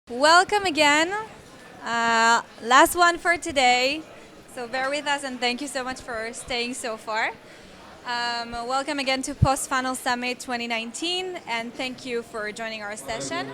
Welcome again. Last one for today. So bear with us and thank you so much for staying so far. Welcome again to Post Funnel Summit 2019 and thank you for joining our session.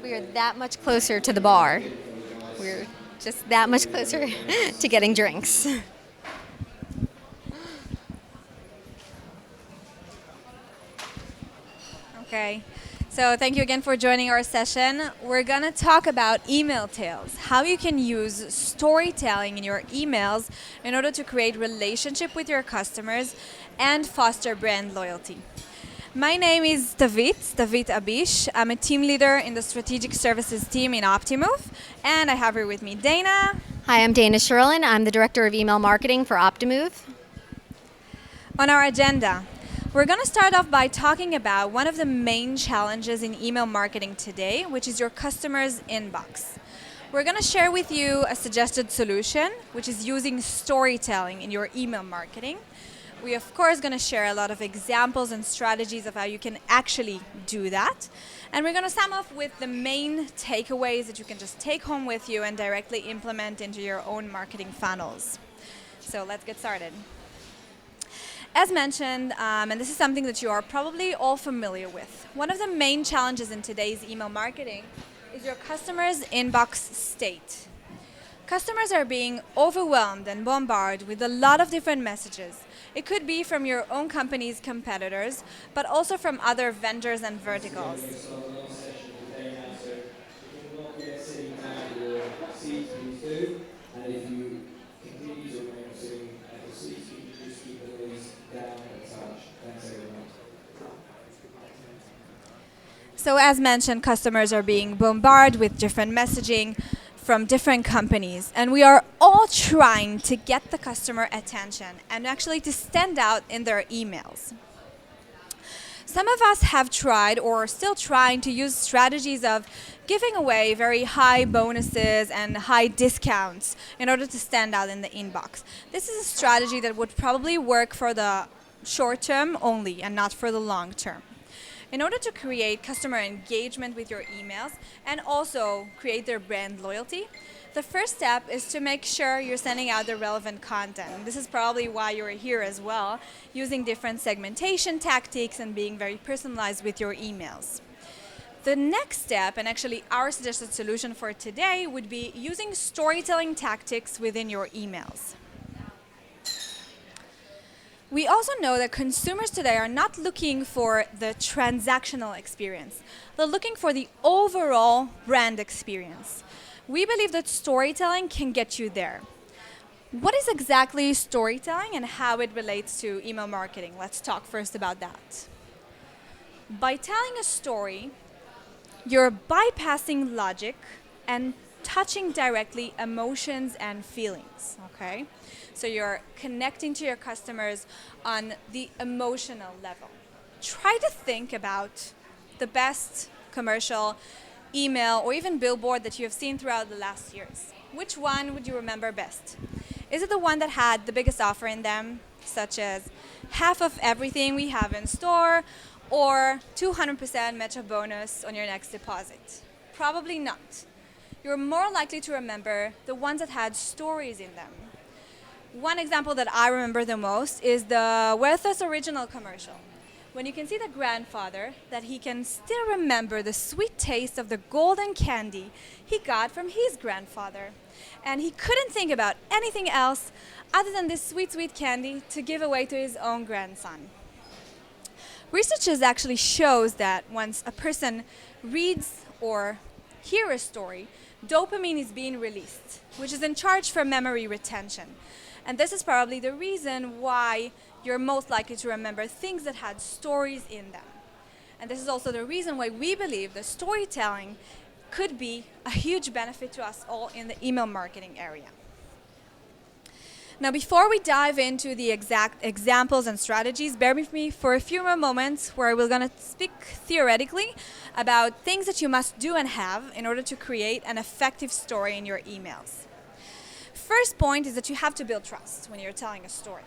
We are that much closer to the bar. We're just that much closer to getting drinks. Okay. So thank you again for joining our session. We're going to talk about email tales, how you can use storytelling in your emails in order to create relationship with your customers and foster brand loyalty. My name is David Abish. I'm a team leader in the strategic services team in Optimove, and I have here with me Dana. Hi, I'm Dana Sherlin. I'm the Director of Email Marketing for Optimove. On our agenda, we're going to start off by talking about one of the main challenges in email marketing today, which is your customer's inbox. We're going to share with you a suggested solution, which is using storytelling in your email marketing. We, of course, going to share a lot of examples and strategies of how you can actually do that. And we're going to sum up with the main takeaways that you can just take home with you and directly implement into your own marketing funnels. So let's get started. As mentioned, and this is something that you are probably all familiar with, one of the main challenges in today's email marketing is your customer's inbox state. Customers are being overwhelmed and bombarded with a lot of different messages. It could be from your own company's competitors, but also from other vendors and verticals. So as mentioned, customers are being bombarded with different messaging from different companies, and we are all trying to get the customer attention and actually to stand out in their emails. Some of us have tried or are still trying to use strategies of giving away very high bonuses and high discounts in order to stand out in the inbox. This is a strategy that would probably work for the short term only and not for the long term. In order to create customer engagement with your emails and also create their brand loyalty, the first step is to make sure you're sending out the relevant content. This is probably why you're here as well, using different segmentation tactics and being very personalized with your emails. The next step, and actually our suggested solution for today, would be using storytelling tactics within your emails. We also know that consumers today are not looking for the transactional experience. They're looking for the overall brand experience. We believe that storytelling can get you there. What is exactly storytelling and how it relates to email marketing? Let's talk first about that. By telling a story, you're bypassing logic and touching directly emotions and feelings, okay? So you're connecting to your customers on the emotional level. Try to think about the best commercial, email, or even billboard that you have seen throughout the last years. Which one would you remember best? Is it the one that had the biggest offer in them, such as half of everything we have in store, or 200% match bonus on your next deposit? Probably not. You're more likely to remember the ones that had stories in them. One example that I remember the most is the Werther's original commercial. When you can see the grandfather, that he can still remember the sweet taste of the golden candy he got from his grandfather. And he couldn't think about anything else other than this sweet, sweet candy to give away to his own grandson. Research actually shows that once a person reads or hears a story, dopamine is being released, which is in charge for memory retention. And this is probably the reason why you're most likely to remember things that had stories in them. And this is also the reason why we believe that storytelling could be a huge benefit to us all in the email marketing area. Now, before we dive into the exact examples and strategies, bear with me for a few more moments where we're going to speak theoretically about things that you must do and have in order to create an effective story in your emails. First point is that you have to build trust when you're telling a story.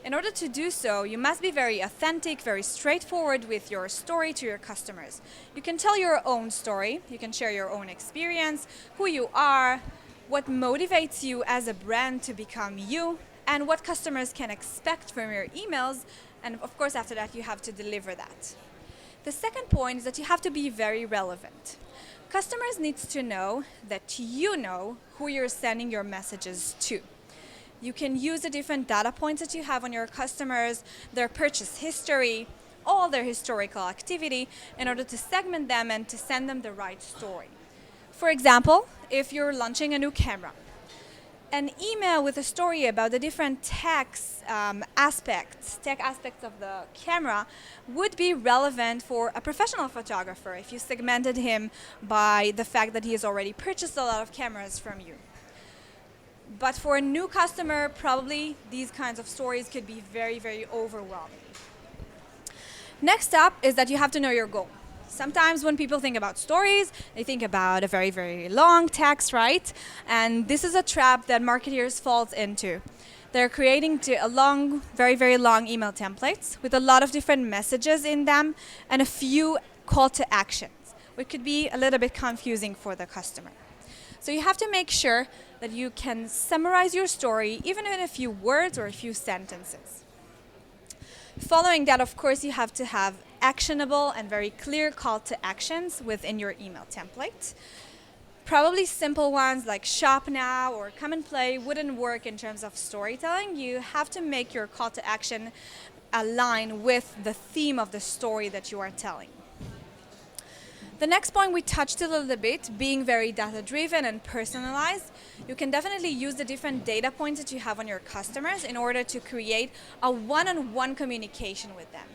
In order to do so, you must be very authentic, very straightforward with your story to your customers. You can tell your own story, you can share your own experience, who you are, what motivates you as a brand to become you, and what customers can expect from your emails. And of course, after that, you have to deliver that. The second point is that you have to be very relevant. Customers need to know that you know who you're sending your messages to. You can use the different data points that you have on your customers, their purchase history, all their historical activity, in order to segment them and to send them the right story. For example, if you're launching a new camera, an email with a story about the different tech aspects of the camera would be relevant for a professional photographer if you segmented him by the fact that he has already purchased a lot of cameras from you. But for a new customer, probably these kinds of stories could be very, very overwhelming. Next up is that you have to know your goal. Sometimes when people think about stories, they think about a very, very long text, right? And this is a trap that marketers fall into. They're creating a long, very, very long email templates with a lot of different messages in them and a few call to actions, which could be a little bit confusing for the customer. So you have to make sure that you can summarize your story even in a few words or a few sentences. Following that, of course, you have to have actionable and very clear call to actions within your email template. Probably simple ones like shop now or come and play wouldn't work in terms of storytelling. You have to make your call to action align with the theme of the story that you are telling. The next point we touched a little bit, being very data-driven and personalized. You can definitely use the different data points that you have on your customers in order to create a one-on-one communication with them.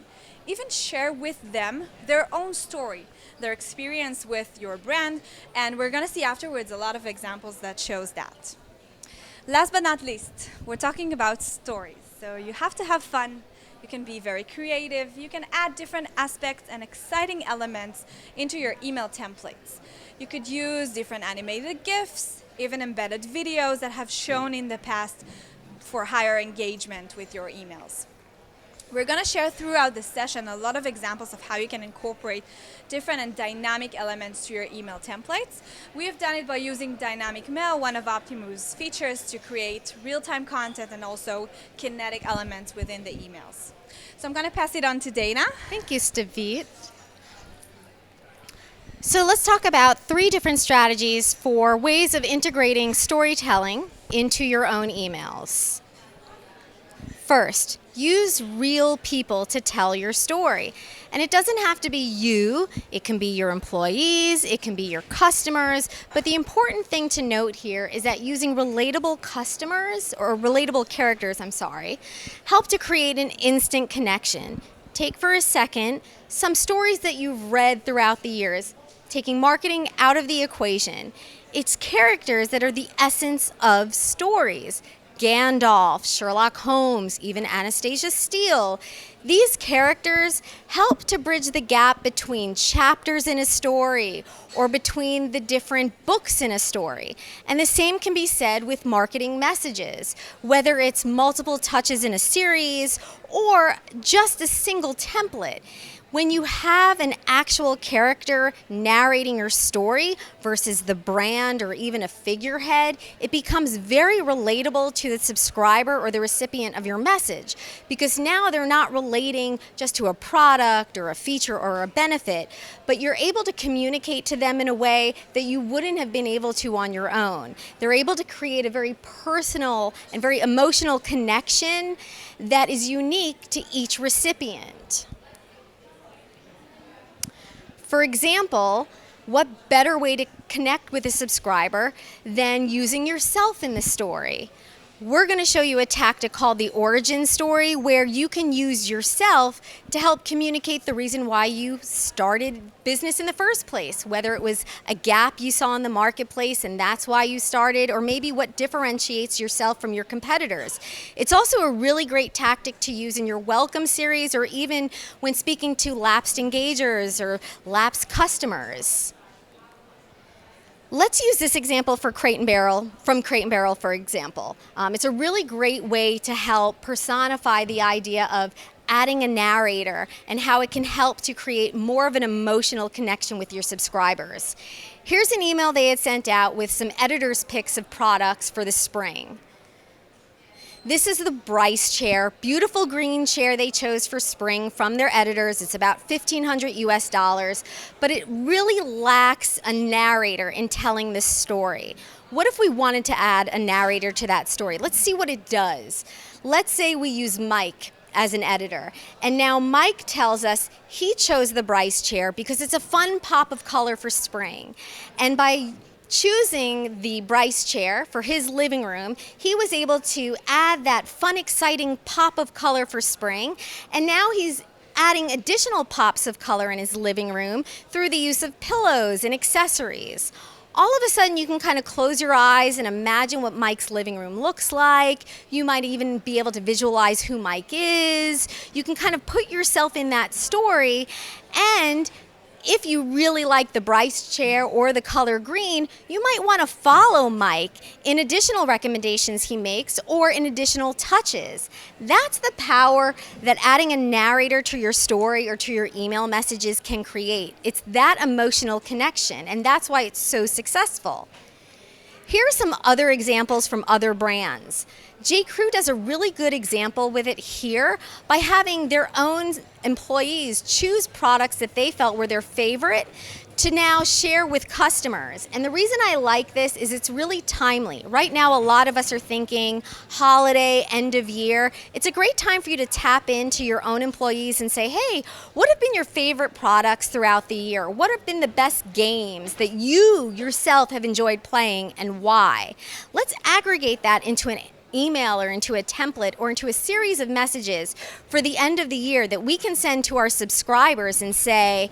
Even share with them their own story, their experience with your brand, and we're going to see afterwards a lot of examples that shows that. Last but not least, we're talking about stories. So you have to have fun. You can be very creative. You can add different aspects and exciting elements into your email templates. You could use different animated GIFs, even embedded videos that have shown in the past for higher engagement with your emails. We're going to share throughout this session a lot of examples of how you can incorporate different and dynamic elements to your email templates. We have done it by using dynamic mail, one of Optimus's features, to create real-time content and also kinetic elements within the emails. So I'm going to pass it on to Dana. Thank you, Stavit. So let's talk about 3 different strategies for ways of integrating storytelling into your own emails. First, use real people to tell your story. And it doesn't have to be you, it can be your employees, it can be your customers, but the important thing to note here is that using relatable customers, or relatable characters, help to create an instant connection. Take for a second some stories that you've read throughout the years, taking marketing out of the equation. It's characters that are the essence of stories. Gandalf, Sherlock Holmes, even Anastasia Steele. These characters help to bridge the gap between chapters in a story or between the different books in a story. And the same can be said with marketing messages, whether it's multiple touches in a series or just a single template. When you have an actual character narrating your story versus the brand or even a figurehead, it becomes very relatable to the subscriber or the recipient of your message, because now they're not relating just to a product or a feature or a benefit, but you're able to communicate to them in a way that you wouldn't have been able to on your own. They're able to create a very personal and very emotional connection that is unique to each recipient. For example, what better way to connect with a subscriber than using yourself in the story? we're going to show you a tactic called the origin story, where you can use yourself to help communicate the reason why you started business in the first place, whether it was a gap you saw in the marketplace and that's why you started, or maybe what differentiates yourself from your competitors. It's also a really great tactic to use in your welcome series, or even when speaking to lapsed engagers or lapsed customers. Let's use this example for Crate and Barrel, from Crate and Barrel, for example. It's a really great way to help personify the idea of adding a narrator and how it can help to create more of an emotional connection with your subscribers. Here's an email they had sent out with some editors' picks of products for the spring. This is the Bryce chair, beautiful green chair they chose for spring from their editors. It's about $1,500 US, but it really lacks a narrator in telling this story. What if we wanted to add a narrator to that story? Let's see what it does. Let's say we use Mike as an editor, and now Mike tells us he chose the Bryce chair because it's a fun pop of color for spring. And by choosing the Bryce chair for his living room, he was able to add that fun, exciting pop of color for spring, and now he's adding additional pops of color in his living room through the use of pillows and accessories. All of a sudden, you can kind of close your eyes and imagine what Mike's living room looks like. You might even be able to visualize who Mike is. You can kind of put yourself in that story, and if you really like the Bryce chair or the color green, you might want to follow Mike in additional recommendations he makes or in additional touches. That's the power that adding a narrator to your story or to your email messages can create. It's that emotional connection, and that's why it's so successful. Here are some other examples from other brands. J.Crew does a really good example with it here by having their own employees choose products that they felt were their favorite to now share with customers. And the reason I like this is it's really timely. Right now, a lot of us are thinking holiday, end of year. It's a great time for you to tap into your own employees and say, hey, what have been your favorite products throughout the year? What have been the best games that you yourself have enjoyed playing, and why? Let's aggregate that into an email or into a template or into a series of messages for the end of the year that we can send to our subscribers and say,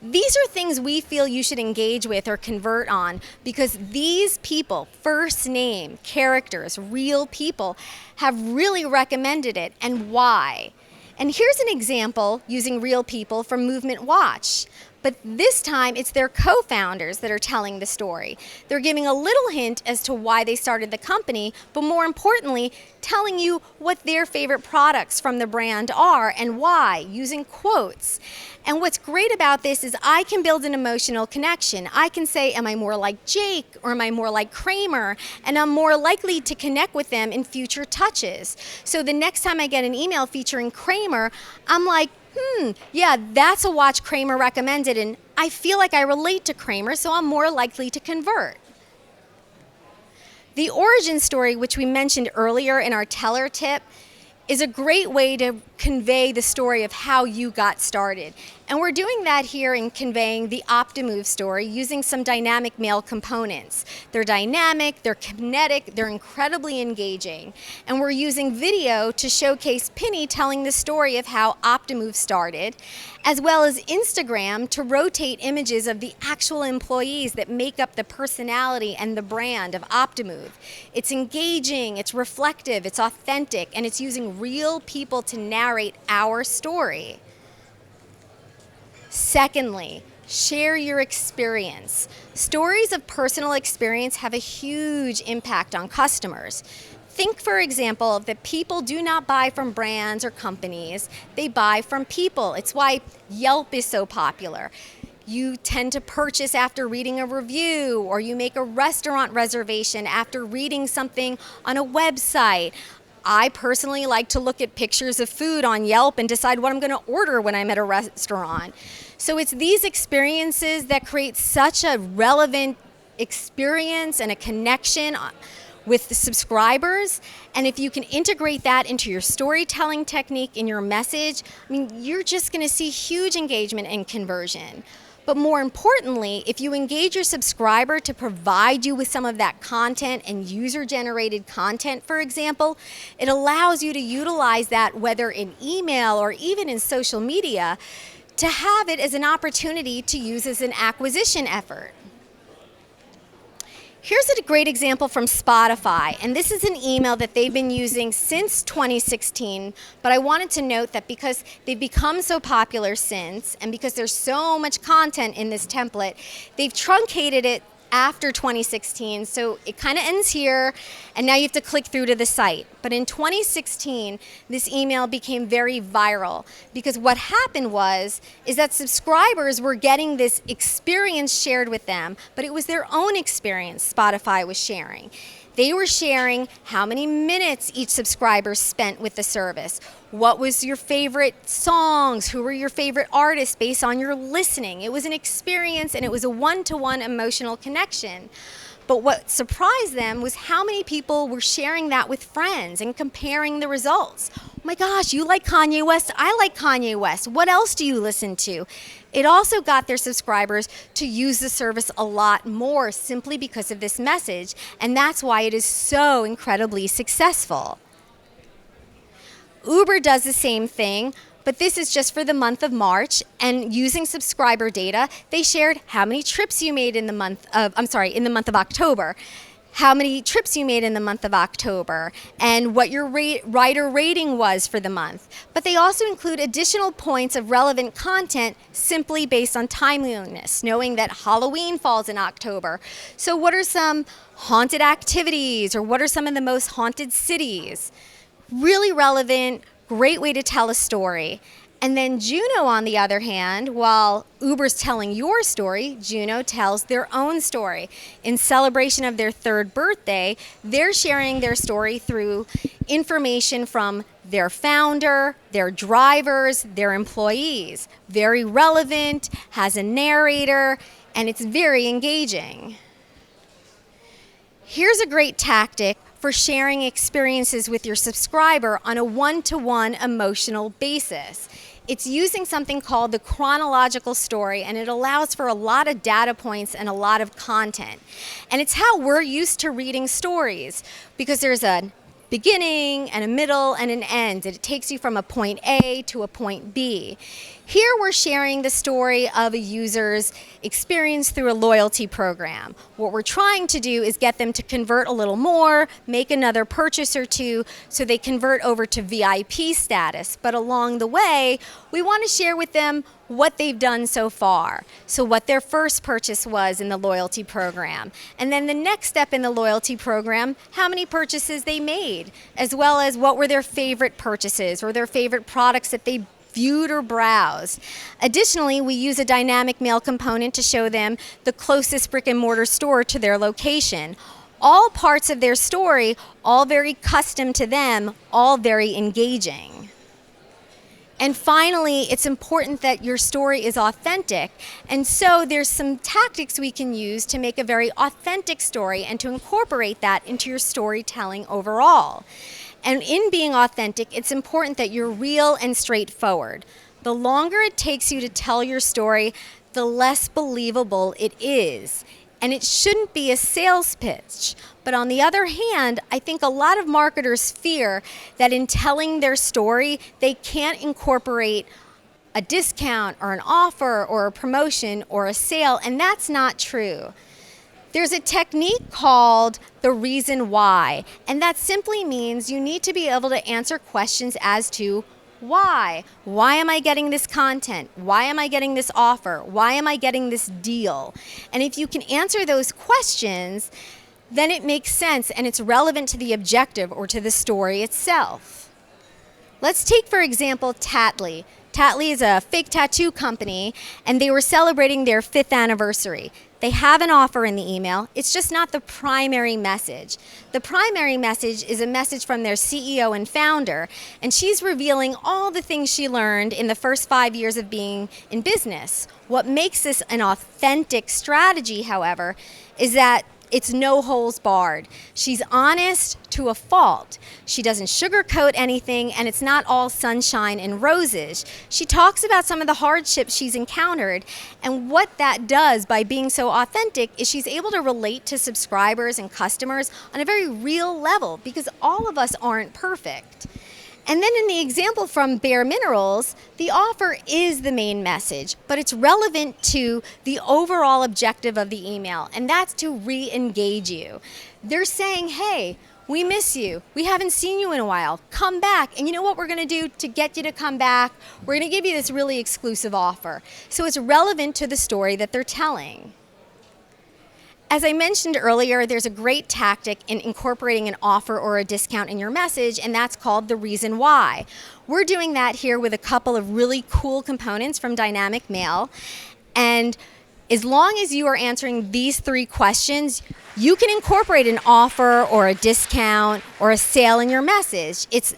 these are things we feel you should engage with or convert on because these people, first name, characters, real people, have really recommended it, and why. And here's an example using real people from Movement Watch. But this time, it's their co-founders that are telling the story. They're giving a little hint as to why they started the company, but more importantly, telling you what their favorite products from the brand are and why, using quotes. And what's great about this is I can build an emotional connection. I can say, am I more like Jake or am I more like Kramer? And I'm more likely to connect with them in future touches. So the next time I get an email featuring Kramer, I'm like, yeah, that's a watch Kramer recommended, and I feel like I relate to Kramer, so I'm more likely to convert. The origin story, which we mentioned earlier in our teller tip, is a great way to convey the story of how you got started. And we're doing that here in conveying the Optimove story using some dynamic mail components. They're dynamic, they're kinetic, they're incredibly engaging. And we're using video to showcase Penny telling the story of how Optimove started, as well as Instagram to rotate images of the actual employees that make up the personality and the brand of Optimove. It's engaging, it's reflective, it's authentic, and it's using real people to narrate our story. Secondly, share your experience. Stories of personal experience have a huge impact on customers. Think, for example, that people do not buy from brands or companies, they buy from people. It's why Yelp is so popular. You tend to purchase after reading a review, or you make a restaurant reservation after reading something on a website. I personally like to look at pictures of food on Yelp and decide what I'm going to order when I'm at a restaurant. So it's these experiences that create such a relevant experience and a connection with the subscribers. And if you can integrate that into your storytelling technique in your message, I mean, you're just going to see huge engagement and conversion. But more importantly, if you engage your subscriber to provide you with some of that content and user-generated content, for example, it allows you to utilize that, whether in email or even in social media, to have it as an opportunity to use as an acquisition effort. Here's a great example from Spotify, and this is an email that they've been using since 2016, but I wanted to note that because they've become so popular since, and because there's so much content in this template, they've truncated it after 2016, so it kind of ends here, and now you have to click through to the site. But in 2016, this email became very viral because what happened is that subscribers were getting this experience shared with them, but it was their own experience Spotify was sharing. They were sharing how many minutes each subscriber spent with the service. What was your favorite songs? Who were your favorite artists based on your listening? It was an experience and it was a one-to-one emotional connection. But what surprised them was how many people were sharing that with friends and comparing the results. Oh my gosh, you like Kanye West? I like Kanye West. What else do you listen to? It also got their subscribers to use the service a lot more simply because of this message, and that's why it is so incredibly successful. Uber does the same thing, but this is just for the month of March, and using subscriber data, they shared how many trips you made in the month of October, how many trips you made in the month of October, and what your rider rating was for the month. But they also include additional points of relevant content simply based on timeliness, knowing that Halloween falls in October. So what are some haunted activities, or what are some of the most haunted cities? Really relevant, great way to tell a story. And then Juno, on the other hand, while Uber's telling your story, Juno tells their own story. In celebration of their 3rd birthday, they're sharing their story through information from their founder, their drivers, their employees. Very relevant, has a narrator, and it's very engaging. Here's a great tactic for sharing experiences with your subscriber on a one-to-one emotional basis. It's using something called the chronological story, and it allows for a lot of data points and a lot of content. And it's how we're used to reading stories, because there's a beginning and a middle and an end. It takes you from a point A to a point B. Here we're sharing the story of a user's experience through a loyalty program. What we're trying to do is get them to convert a little more, make another purchase or two, so they convert over to VIP status. But along the way, we want to share with them what they've done so far. So what their first purchase was in the loyalty program. And then the next step in the loyalty program, how many purchases they made, as well as what were their favorite purchases or their favorite products that they viewed or browsed. Additionally, we use a dynamic mail component to show them the closest brick and mortar store to their location. All parts of their story, all very custom to them, all very engaging. And finally, it's important that your story is authentic. And so there's some tactics we can use to make a very authentic story and to incorporate that into your storytelling overall. And in being authentic, it's important that you're real and straightforward. The longer it takes you to tell your story, the less believable it is. And it shouldn't be a sales pitch. But on the other hand, I think a lot of marketers fear that in telling their story, they can't incorporate a discount or an offer or a promotion or a sale, and that's not true. There's a technique called the reason why, and that simply means you need to be able to answer questions as to why. Why am I getting this content? Why am I getting this offer? Why am I getting this deal? And if you can answer those questions, then it makes sense and it's relevant to the objective or to the story itself. Let's take, for example, Tattly. Tattly is a fake tattoo company, and they were celebrating their 5th anniversary. They have an offer in the email. It's just not the primary message. The primary message is a message from their CEO and founder, and she's revealing all the things she learned in the first 5 years of being in business. What makes this an authentic strategy, however, is that It's no holes barred. She's honest to a fault. She doesn't sugarcoat anything, and it's not all sunshine and roses. She talks about some of the hardships she's encountered, and what that does by being so authentic is she's able to relate to subscribers and customers on a very real level, because all of us aren't perfect. And then in the example from Bare Minerals, the offer is the main message, but it's relevant to the overall objective of the email, and that's to re-engage you. They're saying, hey, we miss you. We haven't seen you in a while. Come back. And you know what we're going to do to get you to come back? We're going to give you this really exclusive offer. So it's relevant to the story that they're telling. As I mentioned earlier, there's a great tactic in incorporating an offer or a discount in your message, and that's called the reason why. We're doing that here with a couple of really cool components from Dynamic Mail. And as long as you are answering these 3 questions, you can incorporate an offer or a discount or a sale in your message. It's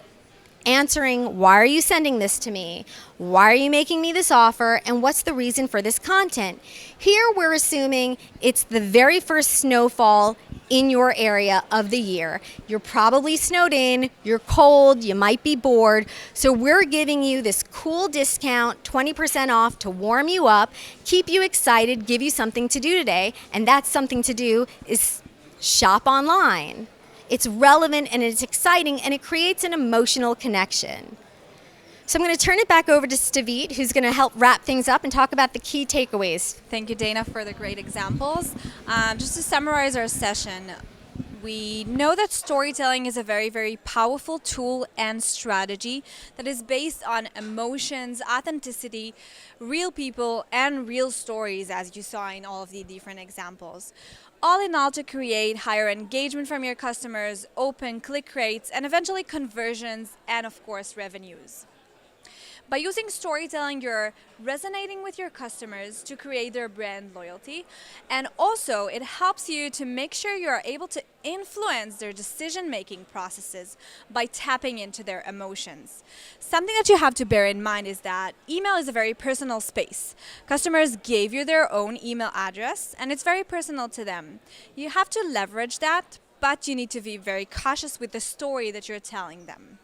answering, why are you sending this to me? Why are you making me this offer? And what's the reason for this content? Here we're assuming it's the very first snowfall in your area of the year. You're probably snowed in, you're cold, you might be bored. So we're giving you this cool discount, 20% off to warm you up, keep you excited, give you something to do today. And that something to do is shop online. It's relevant and it's exciting, and it creates an emotional connection. So I'm going to turn it back over to Stavit, who's going to help wrap things up and talk about the key takeaways. Thank you, Dana, for the great examples. Just to summarize our session, we know that storytelling is a very, very powerful tool and strategy that is based on emotions, authenticity, real people, and real stories, as you saw in all of the different examples. All in all, to create higher engagement from your customers, open click rates, and eventually conversions, and of course, revenues. By using storytelling, you're resonating with your customers to create their brand loyalty. And also, it helps you to make sure you're able to influence their decision-making processes by tapping into their emotions. Something that you have to bear in mind is that email is a very personal space. Customers gave you their own email address, and it's very personal to them. You have to leverage that, but you need to be very cautious with the story that you're telling them.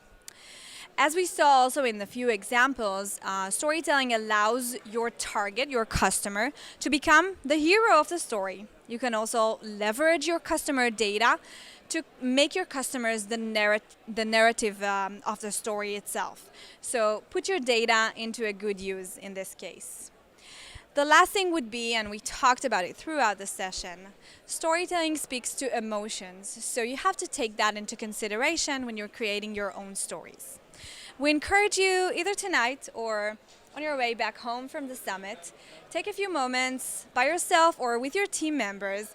As we saw also in the few examples, storytelling allows your target, your customer, to become the hero of the story. You can also leverage your customer data to make your customers the narrative of the story itself. So put your data into a good use in this case. The last thing would be, and we talked about it throughout the session, storytelling speaks to emotions. So you have to take that into consideration when you're creating your own stories. We encourage you, either tonight or on your way back home from the summit, take a few moments by yourself or with your team members,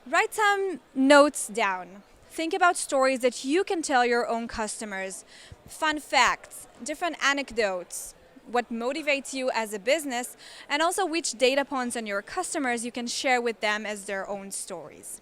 write some notes down. Think about stories that you can tell your own customers, fun facts, different anecdotes, what motivates you as a business, and also which data points on your customers you can share with them as their own stories.